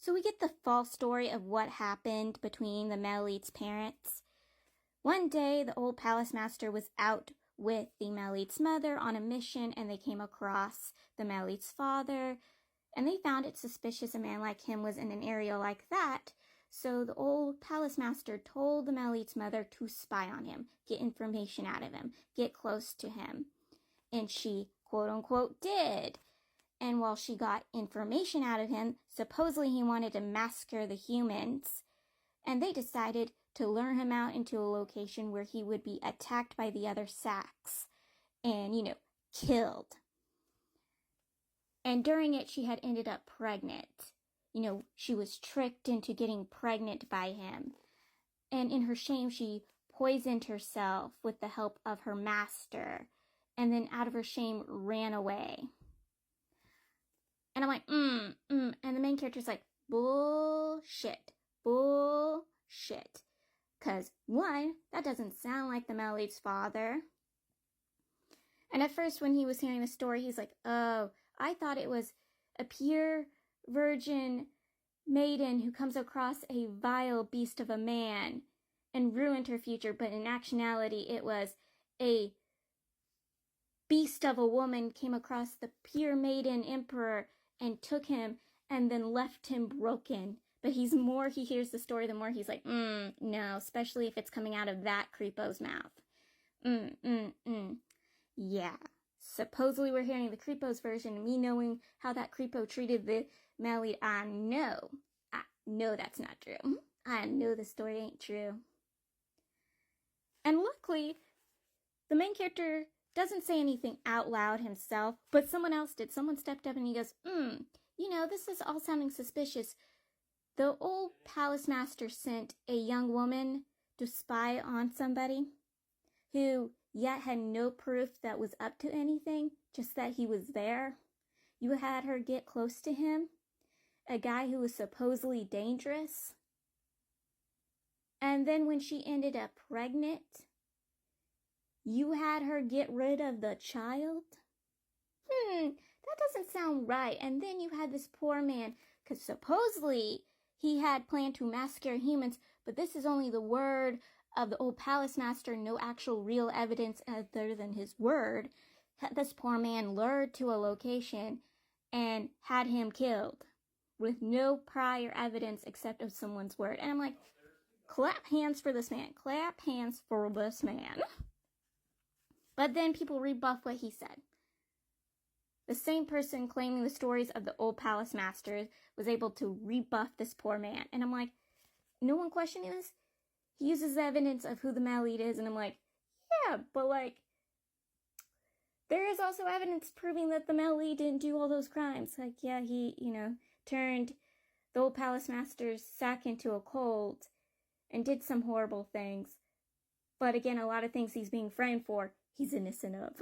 So we get the false story of what happened between the Melite's parents. One day, the old palace master was out with the Melite's mother on a mission, and they came across the Melite's father, and they found it suspicious a man like him was in an area like that. So the old palace master told the Melite's mother to spy on him, get information out of him, get close to him. And she, quote unquote, did. And while she got information out of him, supposedly he wanted to massacre the humans. And they decided to lure him out into a location where he would be attacked by the other Sacs and, killed. And during it, she had ended up pregnant. She was tricked into getting pregnant by him. And in her shame, she poisoned herself with the help of her master. And then out of her shame, ran away. And I'm like, And the main character's like, bullshit. Because, one, that doesn't sound like the Melite's father. And at first, when he was hearing the story, he's like, oh, I thought it was a pure virgin maiden who comes across a vile beast of a man and ruined her future. But in actuality, it was a beast of a woman came across the pure maiden emperor and took him and then left him broken. But he hears the story, the more he's like, no, especially if it's coming out of that creepo's mouth. Yeah. Supposedly we're hearing the creepo's version, me knowing how that creepo treated the Melite. I know that's not true. I know the story ain't true. And luckily, the main character doesn't say anything out loud himself, but someone else did. Someone stepped up and he goes, this is all sounding suspicious. The old palace master sent a young woman to spy on somebody who yet had no proof that was up to anything, just that he was there. You had her get close to him, a guy who was supposedly dangerous. And then when she ended up pregnant, you had her get rid of the child? That doesn't sound right. And then you had this poor man, because supposedly he had planned to massacre humans, but this is only the word of the old palace master, no actual real evidence other than his word. This poor man lured to a location and had him killed with no prior evidence except of someone's word. And I'm like, clap hands for this man. Clap hands for this man. But then people rebuff what he said. The same person claiming the stories of the old palace masters was able to rebuff this poor man. And I'm like, no one questioning this? He uses evidence of who the Melite is, and I'm like, yeah, but there is also evidence proving that the Melite didn't do all those crimes. Yeah, he, turned the old palace master's sack into a cult and did some horrible things. But again, a lot of things he's being framed for, he's innocent of.